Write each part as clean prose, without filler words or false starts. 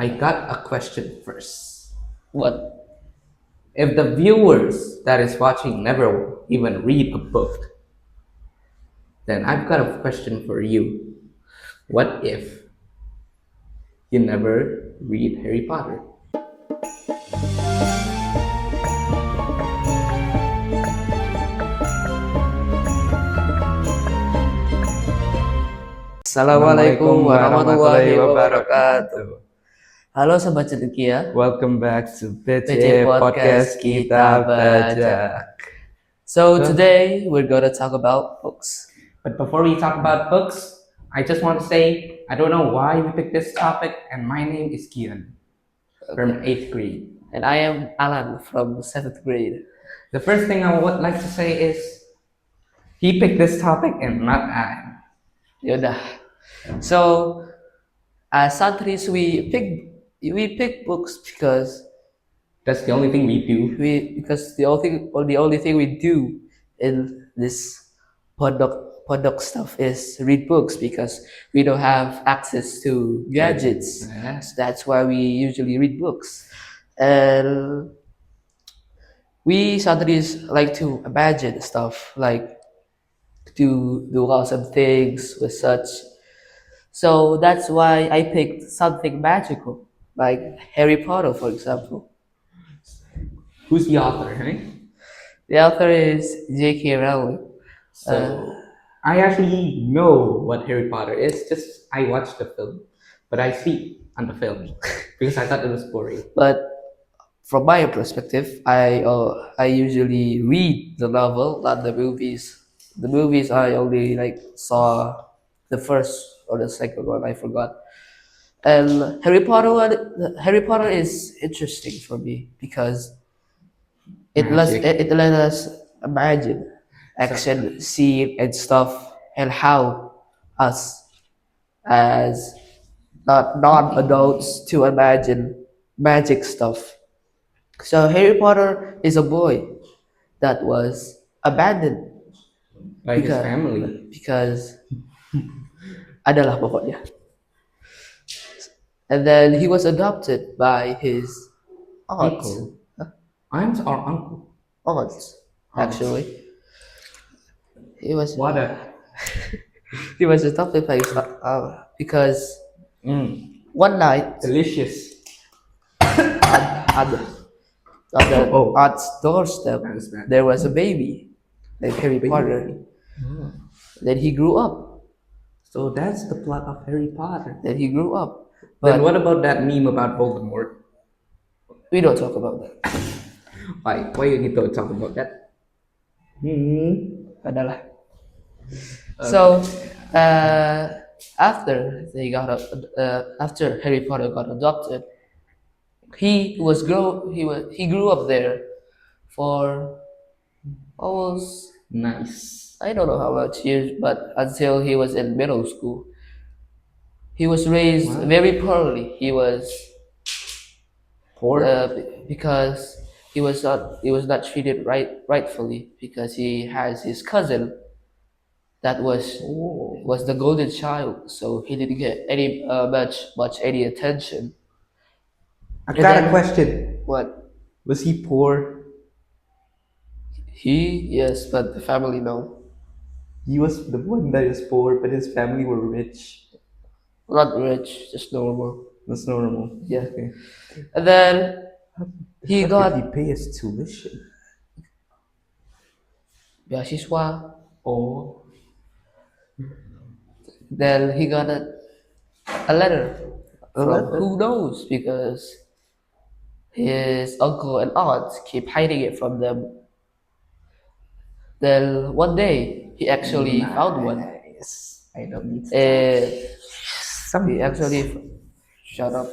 I got a question first. What? If the viewers that is watching never even read a book, then I've got a question for you. What if you never read Harry Potter? Assalamualaikum Assalamualaikum warahmatullahi warahmatullahi wabarakatuh. wabarakatuh. Halo Sobat Cendekia, Welcome back to PC PC Podcast Podcast kita Kita baca. Baca. So So, today we're gonna talk about books. but before we talk about books, I just want to say I don't know why we picked this topic, and my name is Kian from 8th grade. And I am Alan from 7th grade. The first thing I would like to say is he picked this topic and not I. Yaudah. So as santris we pick books because That's the only thing we do. the only thing we do in this podok stuff is read books because we don't have access to gadgets. Yeah. So that's why we usually read books. And we santris like to imagine stuff, like to do awesome things with such. So that's why I picked something magical, like Harry Potter, for example. Who's the author, right? The author is J.K. Rowling. So I actually know what Harry Potter is. Just I watched the film, but I see on the film because I thought it was boring. But from my perspective, I usually read the novel, not the movies. The movies I only saw the first or the second one. I forgot. And Harry Potter is interesting for me because Magic. it let us imagine action, scene, and stuff, and how us as not non-adults to imagine magic stuff. So Harry Potter is a boy that was abandoned By his family. because adalah pokoknya. And then he was adopted by his aunts. Uncle. Aunts or uncle? Aunts, actually. He was What a he was adopted by his because one night delicious. at the Oh. aunt's doorstep That is bad. there was a baby named Harry Potter. Then he grew up. So that's the plot of Harry Potter. Then he grew up. Then But what about that meme about Voldemort? we don't talk about that. Why you need to talk about that? Adalah. So after Harry Potter got adopted, he grew up there for almost, Nice. I don't know how much years, but until he was in middle school. He was raised Wow. very poorly. He was Poor. because he was not treated rightfully because he has his cousin that was the golden child, so he didn't get any much any attention. I And got a then- question. What? Was he poor? Yes, but the family no, He was the one that is poor, but his family were rich. not rich, just normal. That's normal. Yeah. Okay. And then he What got did he pay his tuition? beasiswa. Oh. Then he got a letter A from letter? who knows, because his uncle and aunt keep hiding it from them. Then one day he actually found one. Nice. I don't need to He actually shut up.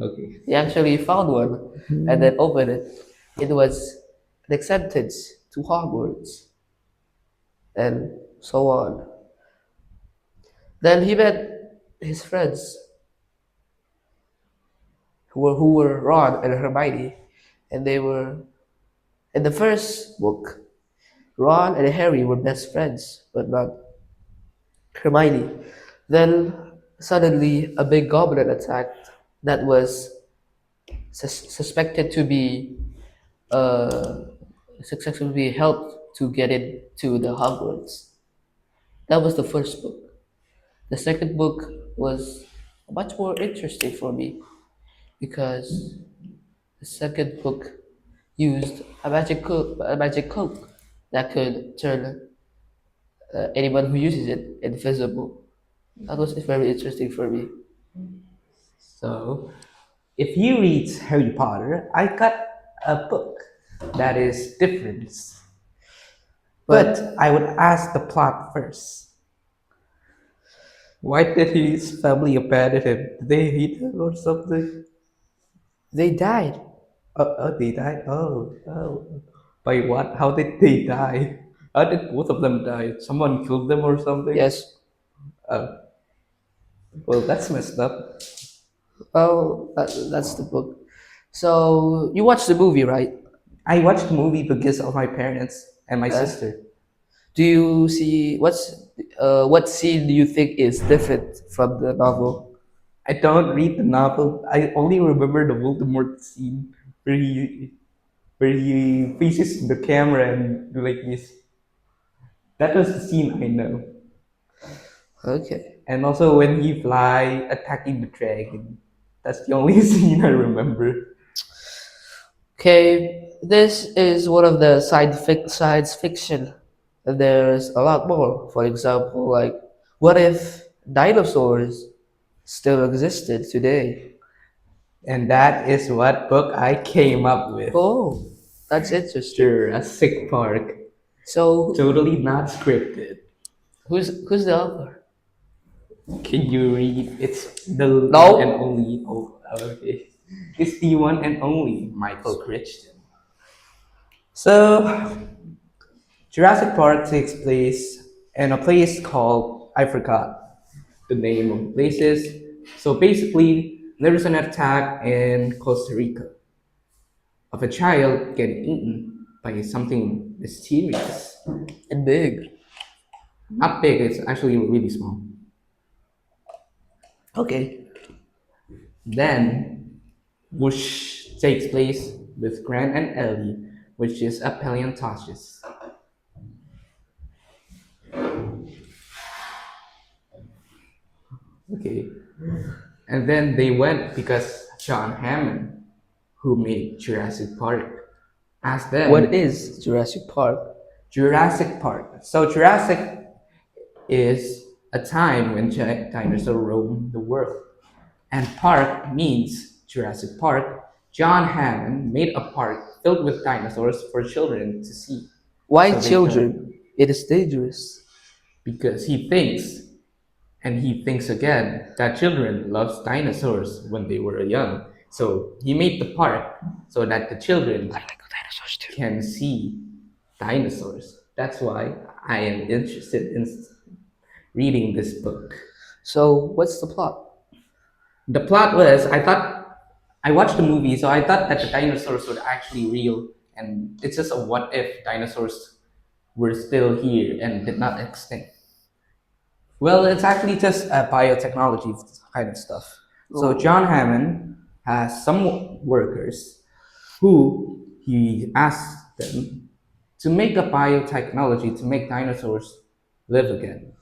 Okay. He actually found one and then opened it. It was an acceptance to Hogwarts, and so on. Then he met his friends who were Ron and Hermione, and they were in the first book. Ron and Harry were best friends, but not Hermione. Then suddenly a big goblin attacked that was suspected to be uh, successfully helped to get it to the Hogwarts. That was the first book. The second book was much more interesting for me because the second book used a magic cloak that could turn anyone who uses it invisible. That was very interesting for me. So, if you read Harry Potter, I got a book that is different. But But I would ask the plot first. Why did his family abandon him? Did they hate him or something? they died. They died? Oh. By what? How did they die? How did both of them die? Someone killed them or something? Yes. Oh, well, that's messed up. Oh, that's the book. So you watched the movie, right? I watched the movie because of my parents and my Uh, sister. do you see what scene do you think is different from the novel? I don't read the novel. I only remember the Voldemort scene where he faces the camera and do like this. That was the scene I know. Okay. And also when he fly attacking the dragon. That's the only scene I remember. Okay, this is one of the science fiction. There's a lot more. For example, like what if dinosaurs still existed today? And that is what book I came up with. Oh, that's interesting. Jurassic Park. So Totally not scripted. who's the author? Can you read? It's the one and No. only. Oh, okay. It's the one and only Michael Crichton. So, Jurassic Park takes place in a place called, I forgot the name of the places. So basically, there is an attack in Costa Rica of a child getting eaten by something mysterious. And big. Not big, it's actually really small. Okay. Then, Whoosh takes place with Grant and Ellie, which is a paleontologist. Okay. And then they went because John Hammond, who made Jurassic Park, asked What them is Jurassic Park? Jurassic Park. So Jurassic is a time when dinosaurs roamed the world. And park means Jurassic Park. John Hammond made a park filled with dinosaurs for children to see. Why So they could, children? It is dangerous. because he thinks, and he thinks again, that children loves dinosaurs when they were young. So he made the park so that the children Dinosaurs too. can see dinosaurs. That's why I am interested in reading this book. So what's the plot? The plot was I watched the movie, so I thought that the dinosaurs were actually real, and it's just a what if dinosaurs were still here and did not extinct. Well, it's actually just biotechnology kind of stuff. So Oh, John Hammond has some workers who he asked them to make a biotechnology to make dinosaurs live again.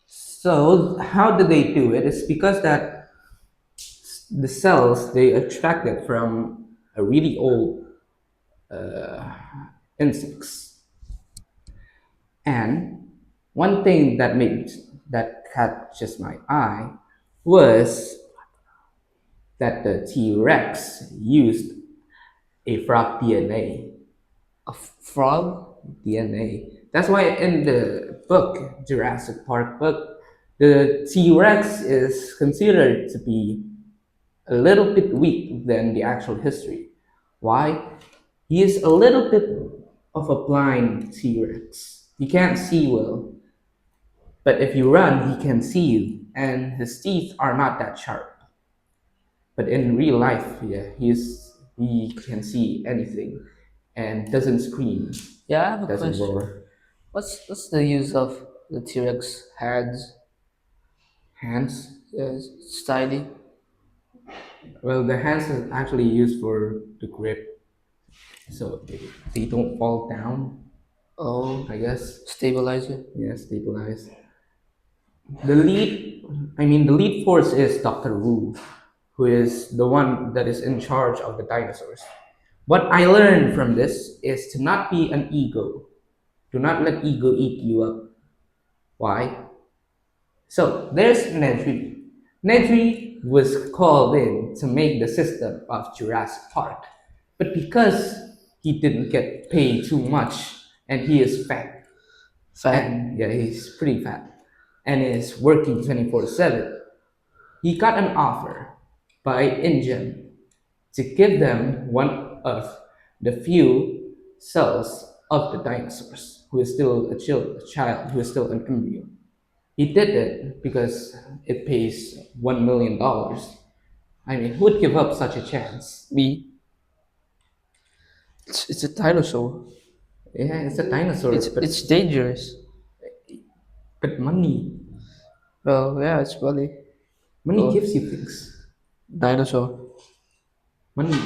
So how did they do it? It's because that the cells they extracted from a really old insects. And one thing that catches my eye was that the T Rex used a frog frog? DNA. That's why in the book, Jurassic Park book, the T Rex is considered to be a little bit weak than the actual history. Why? He is a little bit of a blind T Rex. He can't see well, but if you run, he can see you, and his teeth are not that sharp. But in real life, yeah, he can see anything and doesn't scream, Yeah, I have a doesn't question. roar. What's the use of the T-Rex hands? Hands. Yes, it's tiny. Well, the hands is actually used for the grip, so they don't fall down. Oh, I guess. stabilizer. Yeah, stabilize. The lead, the lead force is Doctor Wu, who is the one that is in charge of the dinosaurs. What I learned from this is to not be an ego. Do not let ego eat you up. Why? So there's Nedry. Nedry was called in to make the system of Jurassic Park. But because he didn't get paid too much and he is fat, Fat. and yeah, he's pretty fat, and is working 24/7, he got an offer by InGen to give them one of the few cells of the dinosaurs, who is still a child, who is still an embryo. He did it because it pays $1 million. Who would give up such a chance? Me. It's a dinosaur. Yeah, it's a dinosaur, It's dangerous. but money, Well, yeah, it's funny. money Oh, gives you things. dinosaur. Money.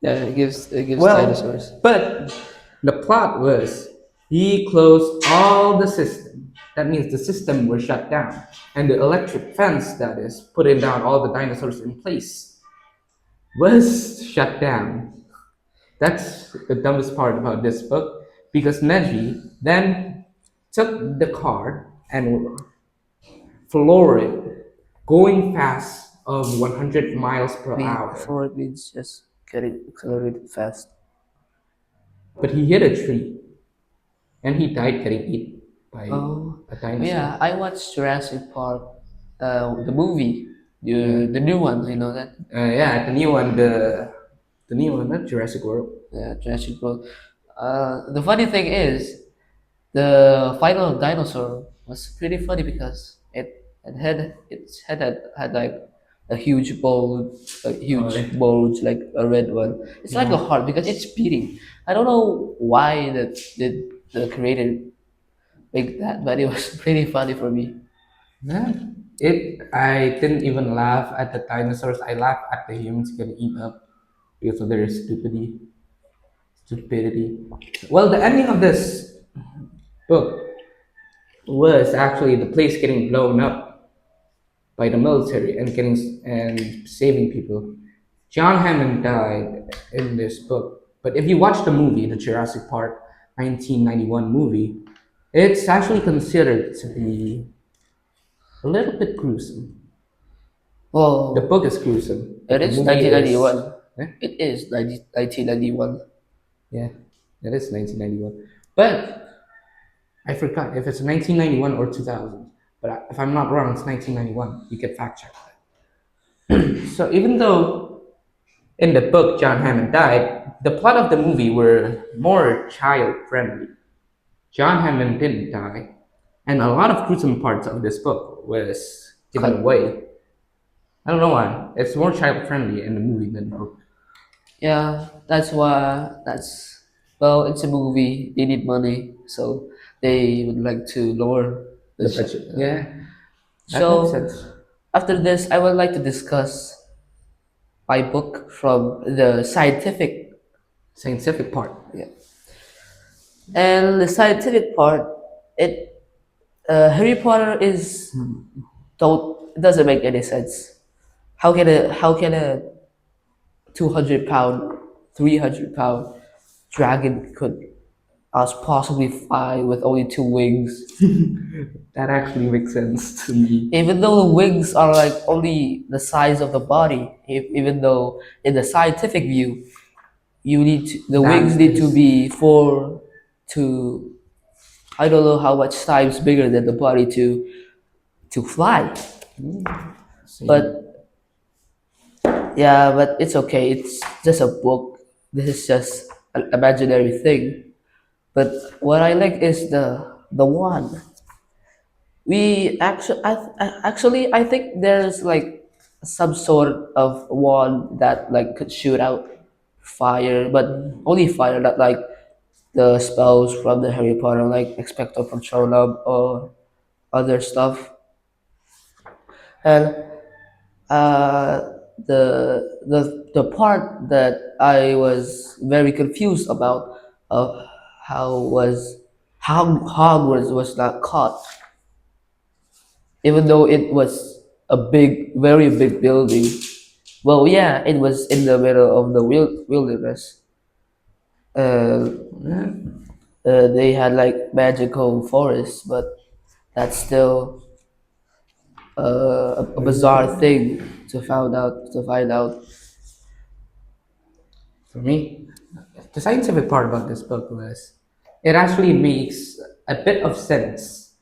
Yeah, it gives Well, dinosaurs. but the plot was he closed all the system. That means the system was shut down, and the electric fence that is putting down all the dinosaurs in place was shut down. That's the dumbest part about this book, because Neji then took the car and floored it, going fast of 100 miles per hour. Forward means just getting accelerated fast. But he hit a tree and he died getting eaten by Oh, a dinosaur. yeah, I watched Jurassic Park, the movie, Yeah, the new one. You know that? yeah, the new one, not Jurassic World. Yeah, Jurassic World. The funny thing is, the final dinosaur was pretty funny because it had like a huge Oh, yeah. like a red one. It's like a Yeah. heart because it's beating. I don't know why the creator make that, but it was pretty funny for me. Yeah. I didn't even laugh at the dinosaurs. I laughed at the humans getting eaten up because of their stupidity. Well, the ending of this book was actually the place getting blown up by the military and getting and saving people. John Hammond died in this book, but if you watch the movie, the Jurassic Park 1991 movie, it's actually considered to be a little bit gruesome. The Well, book is gruesome, it but the is movie is. 1991. Eh? It is 1991. Yeah, it is 1991. But I forgot if it's 1991 or 2000. But if I'm not wrong, it's 1991. You can fact check that. So even though in the book John Hammond died, the plot of the movie were more child friendly. John Hammond didn't die, and a lot of gruesome parts of this book was given Cut. away. I don't know why. It's more child friendly in the movie than the book. Yeah, that's why. Well, it's a movie. They need money, so they would like to lower the. The budget. Yeah, that makes So sense. after this, I would like to discuss my book from the scientific. Scientific part. Yeah. And the scientific part, it Harry Potter is don't it doesn't make any sense. How can a 200 pound, 300 pound dragon could us possibly fly with only two wings? That actually makes sense to me. Even though the wings are like only the size of the body, even though in the scientific view, the wings That need to is. be four to I don't know how much times bigger than the body to fly. Same. But yeah, but it's okay. It's just a book. This is just an imaginary thing. But what I like is the one. I think there's like some sort of wand that like could shoot out fire, but only fire, not like the spells from the Harry Potter, like Expecto Patronum or other stuff. And the part that I was very confused about of how was how Hogwarts was not caught, even though it was a big, very big building. Well, yeah, it was in the middle of the wilderness. Uh, Yeah, they had like magical forests, but that's still a bizarre thing to find out. for me, the scientific part about this book was it actually makes a bit of sense.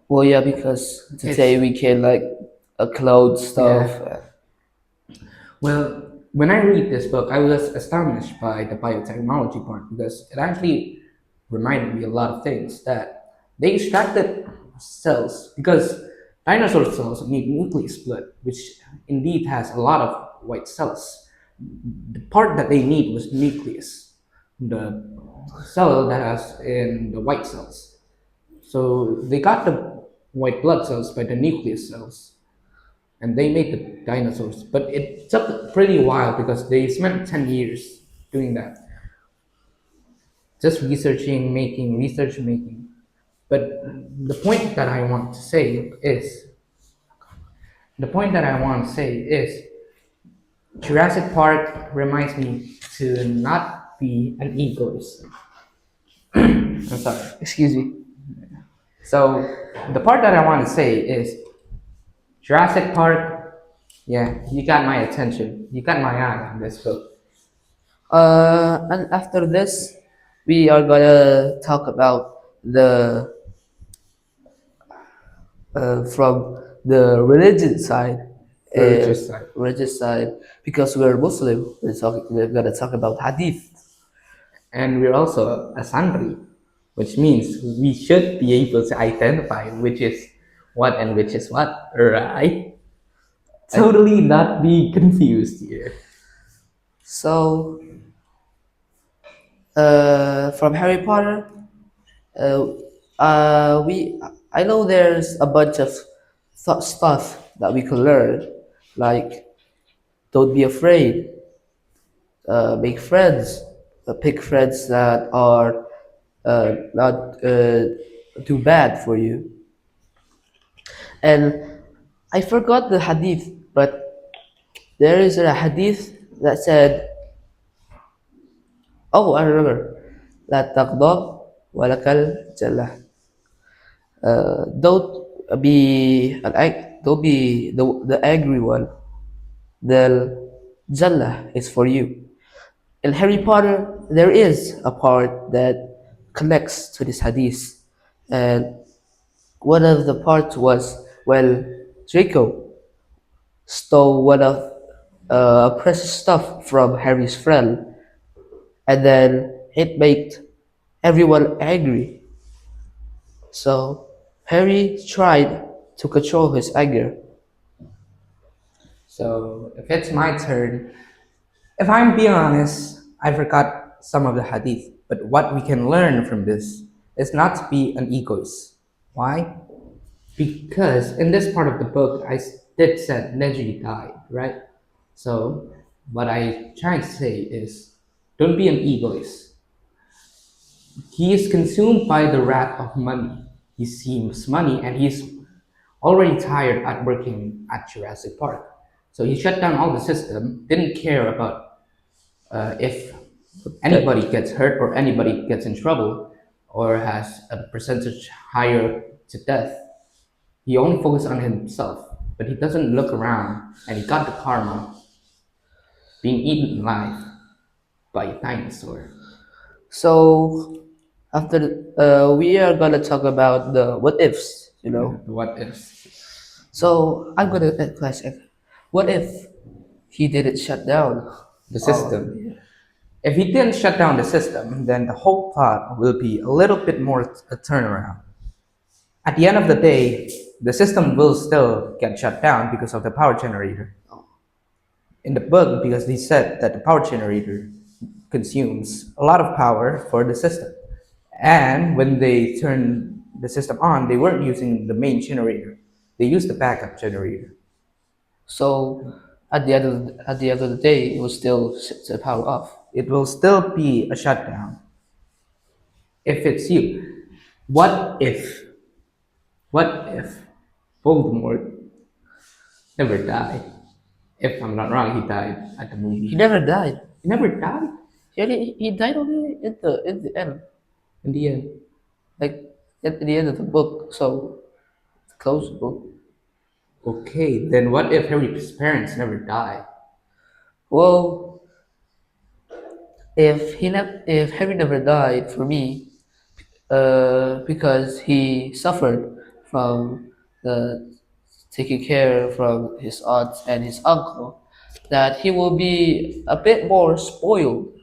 Well, yeah, because It's today we can like upload yeah. stuff. Well, when I read this book, I was astonished by the biotechnology part because it actually reminded me a lot of things that they extracted cells because dinosaur cells need nucleus split, which indeed has a lot of white cells. The part that they need was nucleus, the cell that has in the white cells. So they got the white blood cells by the nucleus cells, and they made the dinosaurs. But it took pretty while because they spent 10 years doing that, just researching, making, research, making. But the point that I want to say is, the point that I want to say is, Jurassic Park reminds me to not be an egoist. I'm sorry. Excuse me. So the part that I want to say is Jurassic Park. Yeah, you got my attention. You got my eye on this book. And after this, we are gonna talk about the from the religion side, Religious side. religious side, because we're Muslim. We're gonna talk about hadith. And we're also a sangri, which means we should be able to identify which is what and which is what, right? I, Totally not be confused here. so from Harry Potter, uh, we I know there's a bunch of stuff that we can learn, like don't be afraid, make friends, pick friends that are not too bad for you. And I forgot the hadith, but there is a hadith that said, oh, I remember, لا تغضب ولك الجنة. Don't don't be the angry one. The Jannah is for you. In Harry Potter, there is a part that connects to this hadith, and one of the parts was when Draco stole one of precious stuff from Harry's friend, and then it made everyone angry. So Harry tried to control his anger. So if it's my turn, if I'm being honest, I forgot some of the hadith. But what we can learn from this is not to be an egoist. Why? Because in this part of the book, did said Neji died, right? So what I try to say is, don't be an egoist. He is consumed by the wrath of money. He sees money, and he's already tired at working at Jurassic Park. So he shut down all the system, didn't care about if anybody That gets hurt or anybody gets in trouble or has a percentage higher to death. He only focuses on himself, but he doesn't look around, and he got the karma being eaten alive by a dinosaur. so after we are gonna talk about the what ifs, you Yeah, know. what ifs? So I'm gonna question, what if he didn't shut down? The system. If he didn't shut down the system, then the whole plot will be a little bit more a turnaround. At the end of the day, the system will still get shut down because of the power generator. In the book, because they said that the power generator consumes a lot of power for the system. And when they turned the system on, they weren't using the main generator. They used the backup generator. So at the end of the day, it will still set the power off. It will still be a shutdown. If it's you, what if, what if Voldemort never died? If I'm not wrong, he died at the He movie. never died. He never died He died only in the end, in the end. like at the end of the book. So close the book. Okay, then what if Harry's parents never die? Well, if Harry never died for me, because he suffered from the taking care from his aunt and his uncle, that he will be a bit more spoiled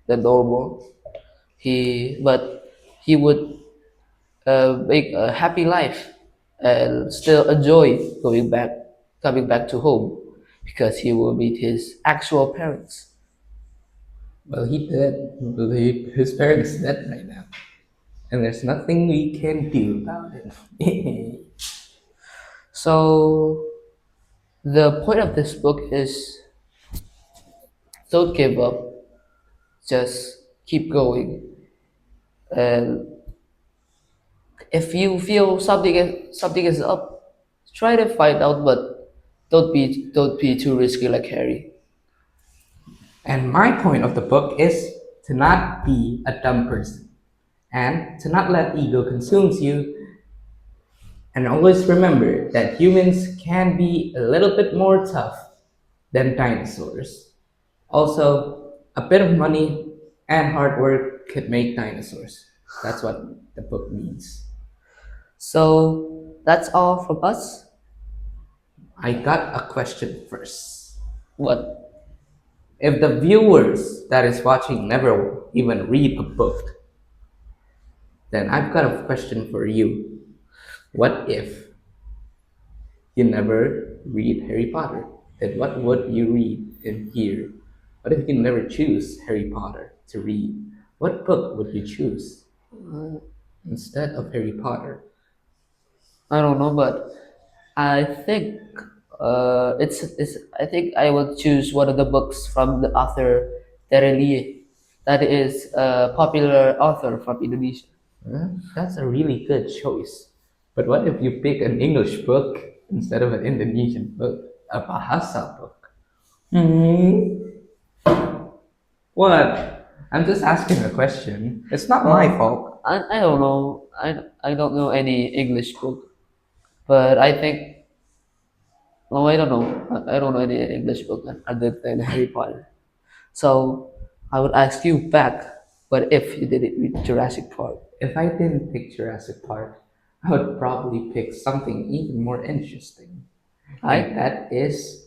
than normal. But he would make a happy life and still enjoy coming back to home because he will meet his actual parents. Well, he dead. Well, his parents dead right now, and there's nothing we can do about it. So the point of this book is don't give up, just keep going. And if you feel something is up, try to find out, but don't be too risky like Harry. And my point of the book is to not be a dumb person and to not let ego consumes you. And always remember that humans can be a little bit more tough than dinosaurs. Also, a bit of money and hard work could make dinosaurs. That's what the book means. So that's all from us. I got a question first. What? If the viewers that is watching never even read a book, then I've got a question for you. What if you never read Harry Potter? Then what would you read in here? What if you never choose Harry Potter to read? What book would you choose instead of Harry Potter? I don't know, but I think it's I think I will choose one of the books from the author Terelie. That is a popular author from Indonesia. That's a really good choice. But what if you pick an English book instead of an Indonesian book? A Bahasa book? Hmm? What? I'm just asking a question. It's not my fault. I don't know. I don't know any English book, but I think no, I don't know. I don't know any English book other than Harry Potter. So I would ask you back, what if you didn't read Jurassic Park? If I didn't pick Jurassic Park, I would probably pick something even more interesting. Right? And that is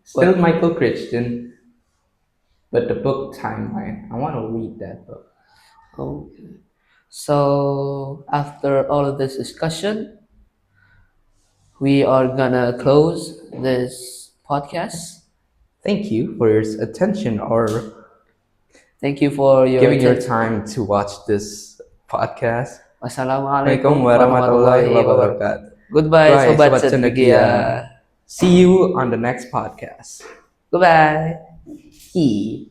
still What? Michael Crichton, but the book Timeline. I want to read that book. Okay. So after all of this discussion, we are gonna close this podcast. Thank you for your attention or Thank you for your giving your attention. time to watch this podcast. Wassalamualaikum Assalamualaikum warahmatullahi warahmatullahi wabarakatuh. wabarakatuh. Goodbye, Bye, Sobat Sobat Cendekia. Cendekia. See you on the next podcast. Goodbye. E.